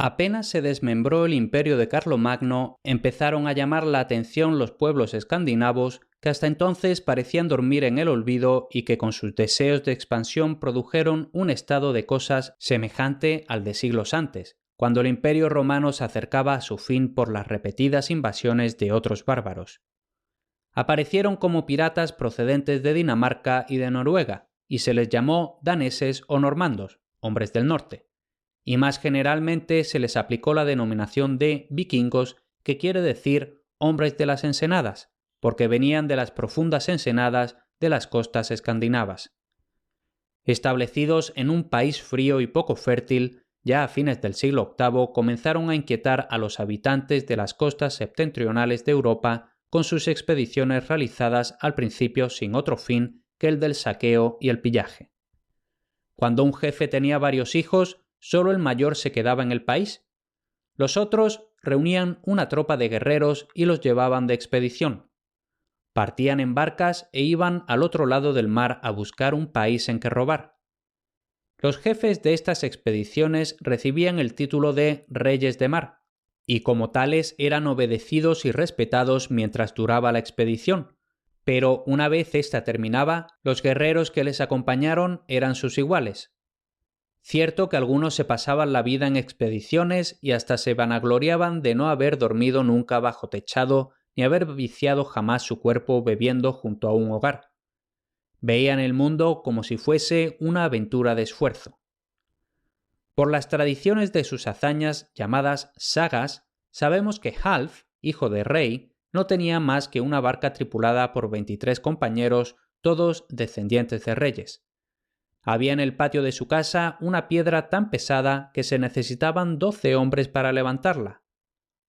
Apenas se desmembró el imperio de Carlomagno, empezaron a llamar la atención los pueblos escandinavos que hasta entonces parecían dormir en el olvido y que con sus deseos de expansión produjeron un estado de cosas semejante al de siglos antes, cuando el imperio romano se acercaba a su fin por las repetidas invasiones de otros bárbaros. Aparecieron como piratas procedentes de Dinamarca y de Noruega, y se les llamó daneses o normandos, hombres del norte. Y más generalmente se les aplicó la denominación de vikingos, que quiere decir hombres de las ensenadas, porque venían de las profundas ensenadas de las costas escandinavas. Establecidos en un país frío y poco fértil, ya a fines del siglo VIII comenzaron a inquietar a los habitantes de las costas septentrionales de Europa con sus expediciones realizadas al principio sin otro fin que el del saqueo y el pillaje. Cuando un jefe tenía varios hijos, solo el mayor se quedaba en el país. Los otros reunían una tropa de guerreros y los llevaban de expedición. Partían en barcas e iban al otro lado del mar a buscar un país en que robar. Los jefes de estas expediciones recibían el título de reyes de mar, y como tales eran obedecidos y respetados mientras duraba la expedición. Pero una vez ésta terminaba, los guerreros que les acompañaron eran sus iguales. Cierto que algunos se pasaban la vida en expediciones y hasta se vanagloriaban de no haber dormido nunca bajo techado ni haber viciado jamás su cuerpo bebiendo junto a un hogar. Veían el mundo como si fuese una aventura de esfuerzo. Por las tradiciones de sus hazañas, llamadas sagas, sabemos que Half, hijo de rey, no tenía más que una barca tripulada por 23 compañeros, todos descendientes de reyes. Había en el patio de su casa una piedra tan pesada que se necesitaban 12 hombres para levantarla.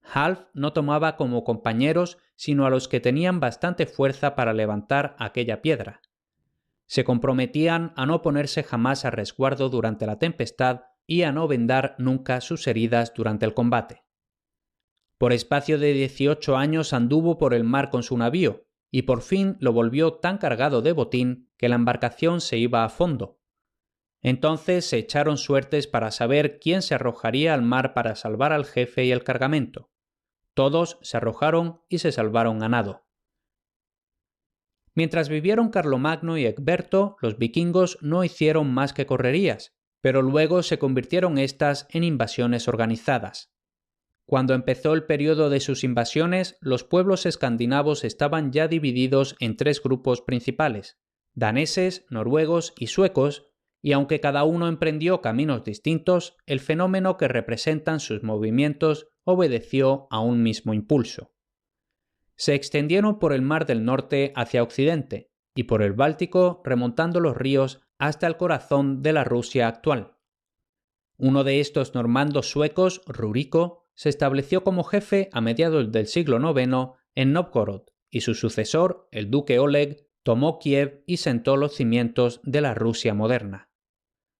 Half no tomaba como compañeros sino a los que tenían bastante fuerza para levantar aquella piedra. Se comprometían a no ponerse jamás a resguardo durante la tempestad y a no vendar nunca sus heridas durante el combate. Por espacio de 18 años anduvo por el mar con su navío, y por fin lo volvió tan cargado de botín que la embarcación se iba a fondo. Entonces se echaron suertes para saber quién se arrojaría al mar para salvar al jefe y el cargamento. Todos se arrojaron y se salvaron a nado. Mientras vivieron Carlomagno y Egberto, los vikingos no hicieron más que correrías, pero luego se convirtieron estas en invasiones organizadas. Cuando empezó el periodo de sus invasiones, los pueblos escandinavos estaban ya divididos en 3 grupos principales: daneses, noruegos y suecos, y aunque cada uno emprendió caminos distintos, el fenómeno que representan sus movimientos obedeció a un mismo impulso. Se extendieron por el Mar del Norte hacia Occidente y por el Báltico remontando los ríos hasta el corazón de la Rusia actual. Uno de estos normandos suecos, Ruriko, se estableció como jefe a mediados del siglo IX en Novgorod y su sucesor, el duque Oleg, tomó Kiev y sentó los cimientos de la Rusia moderna.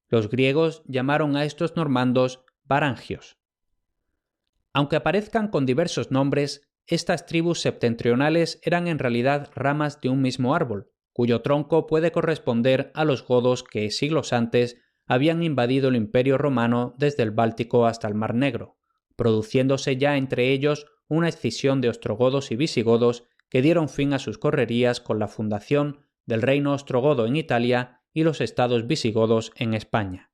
Los griegos llamaron a estos normandos varangios. Aunque aparezcan con diversos nombres, estas tribus septentrionales eran en realidad ramas de un mismo árbol, cuyo tronco puede corresponder a los godos que siglos antes habían invadido el Imperio romano desde el Báltico hasta el Mar Negro, produciéndose ya entre ellos una escisión de ostrogodos y visigodos que dieron fin a sus correrías con la fundación del reino ostrogodo en Italia y los estados visigodos en España.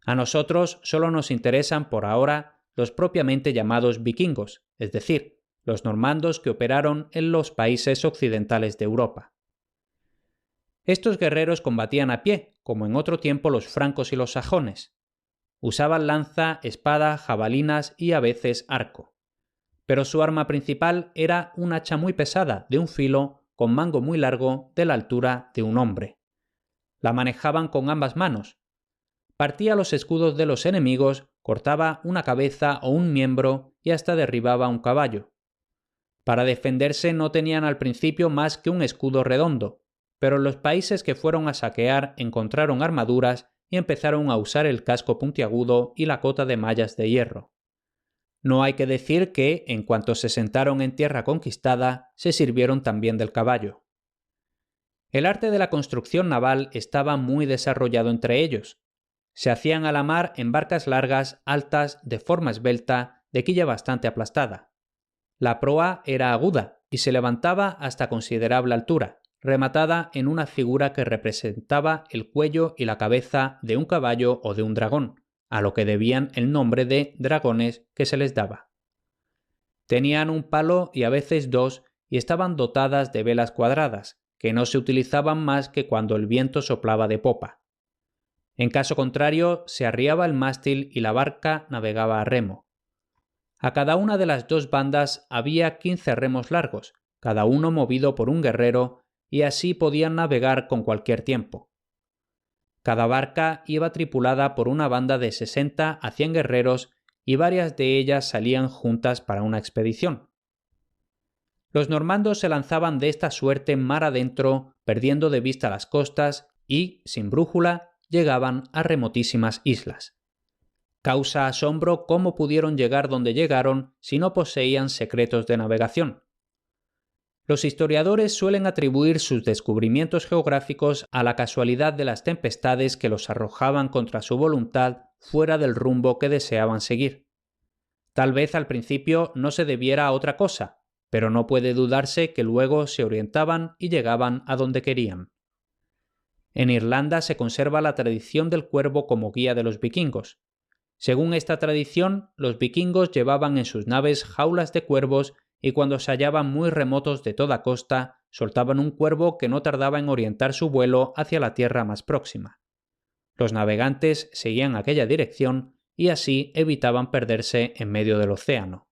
A nosotros solo nos interesan por ahora los propiamente llamados vikingos, es decir, los normandos que operaron en los países occidentales de Europa. Estos guerreros combatían a pie, como en otro tiempo los francos y los sajones. Usaban lanza, espada, jabalinas y a veces arco. Pero su arma principal era un hacha muy pesada, de un filo, con mango muy largo, de la altura de un hombre. La manejaban con ambas manos. Partía los escudos de los enemigos, cortaba una cabeza o un miembro y hasta derribaba un caballo. Para defenderse no tenían al principio más que un escudo redondo, pero los países que fueron a saquear encontraron armaduras y empezaron a usar el casco puntiagudo y la cota de mallas de hierro. No hay que decir que, en cuanto se sentaron en tierra conquistada, se sirvieron también del caballo. El arte de la construcción naval estaba muy desarrollado entre ellos. Se hacían a la mar en barcas largas, altas, de forma esbelta, de quilla bastante aplastada. La proa era aguda y se levantaba hasta considerable altura, rematada en una figura que representaba el cuello y la cabeza de un caballo o de un dragón, a lo que debían el nombre de dragones que se les daba. Tenían un palo y a veces dos y estaban dotadas de velas cuadradas, que no se utilizaban más que cuando el viento soplaba de popa. En caso contrario, se arriaba el mástil y la barca navegaba a remo. A cada una de las dos bandas había 15 remos largos, cada uno movido por un guerrero, y así podían navegar con cualquier tiempo. Cada barca iba tripulada por una banda de 60 a 100 guerreros y varias de ellas salían juntas para una expedición. Los normandos se lanzaban de esta suerte mar adentro, perdiendo de vista las costas y, sin brújula, llegaban a remotísimas islas. Causa asombro cómo pudieron llegar donde llegaron si no poseían secretos de navegación. Los historiadores suelen atribuir sus descubrimientos geográficos a la casualidad de las tempestades que los arrojaban contra su voluntad fuera del rumbo que deseaban seguir. Tal vez al principio no se debiera a otra cosa, pero no puede dudarse que luego se orientaban y llegaban a donde querían. En Irlanda se conserva la tradición del cuervo como guía de los vikingos. Según esta tradición, los vikingos llevaban en sus naves jaulas de cuervos y cuando se hallaban muy remotos de toda costa, soltaban un cuervo que no tardaba en orientar su vuelo hacia la tierra más próxima. Los navegantes seguían aquella dirección y así evitaban perderse en medio del océano.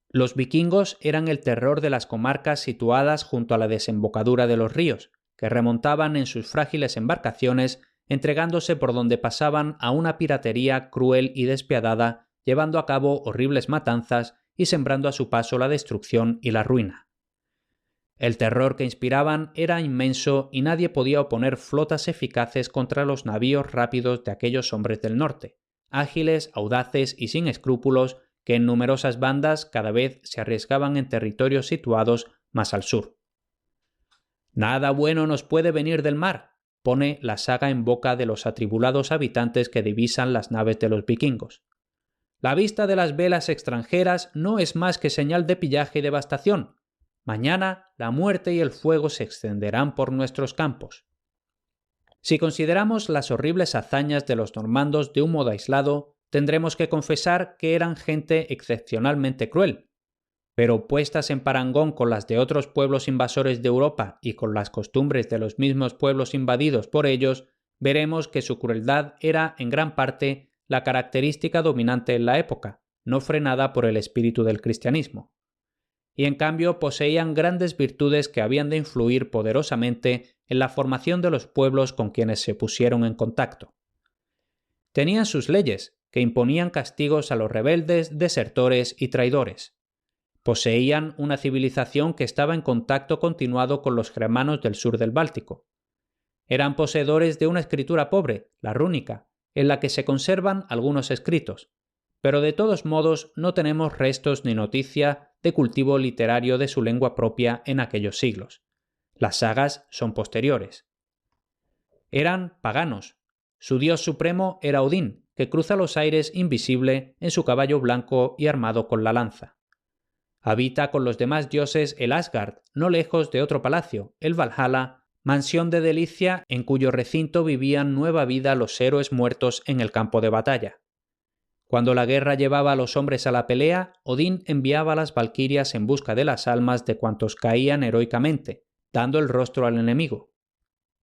Los vikingos eran el terror de las comarcas situadas junto a la desembocadura de los ríos, que remontaban en sus frágiles embarcaciones, entregándose por donde pasaban a una piratería cruel y despiadada, llevando a cabo horribles matanzas y sembrando a su paso la destrucción y la ruina. El terror que inspiraban era inmenso y nadie podía oponer flotas eficaces contra los navíos rápidos de aquellos hombres del norte, ágiles, audaces y sin escrúpulos, que en numerosas bandas cada vez se arriesgaban en territorios situados más al sur. «Nada bueno nos puede venir del mar», pone la saga en boca de los atribulados habitantes que divisan las naves de los vikingos. «La vista de las velas extranjeras no es más que señal de pillaje y devastación. Mañana la muerte y el fuego se extenderán por nuestros campos». Si consideramos las horribles hazañas de los normandos de un modo aislado, tendremos que confesar que eran gente excepcionalmente cruel. Pero puestas en parangón con las de otros pueblos invasores de Europa y con las costumbres de los mismos pueblos invadidos por ellos, veremos que su crueldad era en gran parte la característica dominante en la época, no frenada por el espíritu del cristianismo. Y en cambio poseían grandes virtudes que habían de influir poderosamente en la formación de los pueblos con quienes se pusieron en contacto. Tenían sus leyes, que imponían castigos a los rebeldes, desertores y traidores. Poseían una civilización que estaba en contacto continuado con los germanos del sur del Báltico. Eran poseedores de una escritura pobre, la rúnica, en la que se conservan algunos escritos, pero de todos modos no tenemos restos ni noticia de cultivo literario de su lengua propia en aquellos siglos. Las sagas son posteriores. Eran paganos. Su dios supremo era Odín, que cruza los aires invisible en su caballo blanco y armado con la lanza. Habita con los demás dioses el Asgard, no lejos de otro palacio, el Valhalla, mansión de delicia en cuyo recinto vivían nueva vida los héroes muertos en el campo de batalla. Cuando la guerra llevaba a los hombres a la pelea, Odín enviaba a las valquirias en busca de las almas de cuantos caían heroicamente, dando el rostro al enemigo.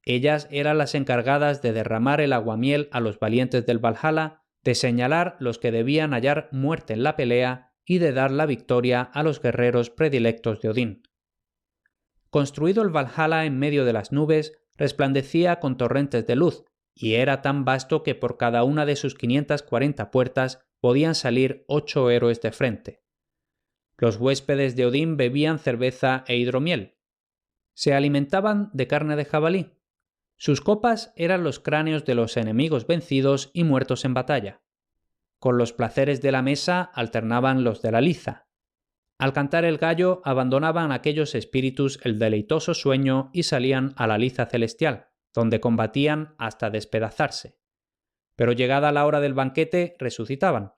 Ellas eran las encargadas de derramar el aguamiel a los valientes del Valhalla, de señalar los que debían hallar muerte en la pelea y de dar la victoria a los guerreros predilectos de Odín. Construido el Valhalla en medio de las nubes, resplandecía con torrentes de luz, y era tan vasto que por cada una de sus 540 puertas podían salir 8 héroes de frente. Los huéspedes de Odín bebían cerveza e hidromiel. Se alimentaban de carne de jabalí. Sus copas eran los cráneos de los enemigos vencidos y muertos en batalla. Con los placeres de la mesa alternaban los de la liza. Al cantar el gallo abandonaban aquellos espíritus el deleitoso sueño y salían a la liza celestial, donde combatían hasta despedazarse. pero llegada la hora del banquete resucitaban.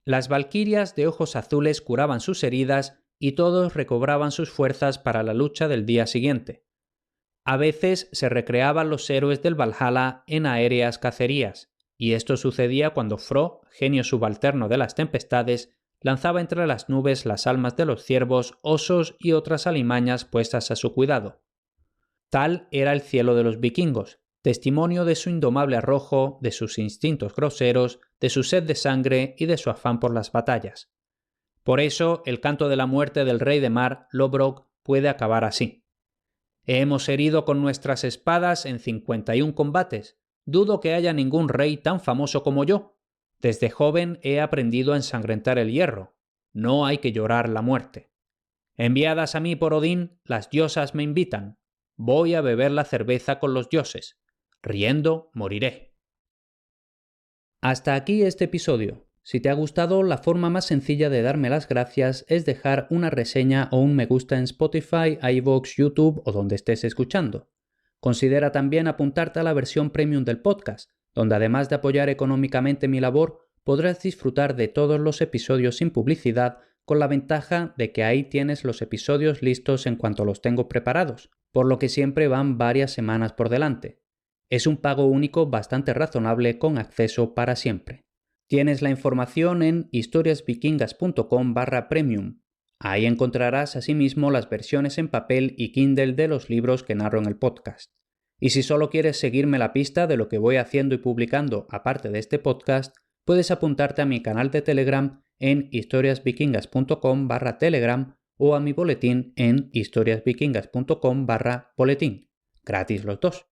Las valquirias de ojos azules curaban sus heridas y todos recobraban sus fuerzas para la lucha del día siguiente. A veces se recreaban los héroes del Valhalla en aéreas cacerías, y esto sucedía cuando Fro, genio subalterno de las tempestades, lanzaba entre las nubes las almas de los ciervos, osos y otras alimañas puestas a su cuidado. Tal era el cielo de los vikingos, testimonio de su indomable arrojo, de sus instintos groseros, de su sed de sangre y de su afán por las batallas. Por eso, el canto de la muerte del rey de mar, Lodbrok, puede acabar así. Hemos herido con nuestras espadas en 51 combates. Dudo que haya ningún rey tan famoso como yo. Desde joven he aprendido a ensangrentar el hierro. No hay que llorar la muerte. Enviadas a mí por Odín, las diosas me invitan. Voy a beber la cerveza con los dioses. Riendo, moriré. Hasta aquí este episodio. Si te ha gustado, la forma más sencilla de darme las gracias es dejar una reseña o un me gusta en Spotify, iVoox, YouTube o donde estés escuchando. Considera también apuntarte a la versión premium del podcast, donde además de apoyar económicamente mi labor, podrás disfrutar de todos los episodios sin publicidad, con la ventaja de que ahí tienes los episodios listos en cuanto los tengo preparados, por lo que siempre van varias semanas por delante. Es un pago único bastante razonable con acceso para siempre. Tienes la información en historiasvikingas.com/premium. Ahí encontrarás asimismo las versiones en papel y Kindle de los libros que narro en el podcast. Y si solo quieres seguirme la pista de lo que voy haciendo y publicando aparte de este podcast, puedes apuntarte a mi canal de Telegram en historiasvikingas.com/telegram o a mi boletín en historiasvikingas.com/boletín. Gratis los dos.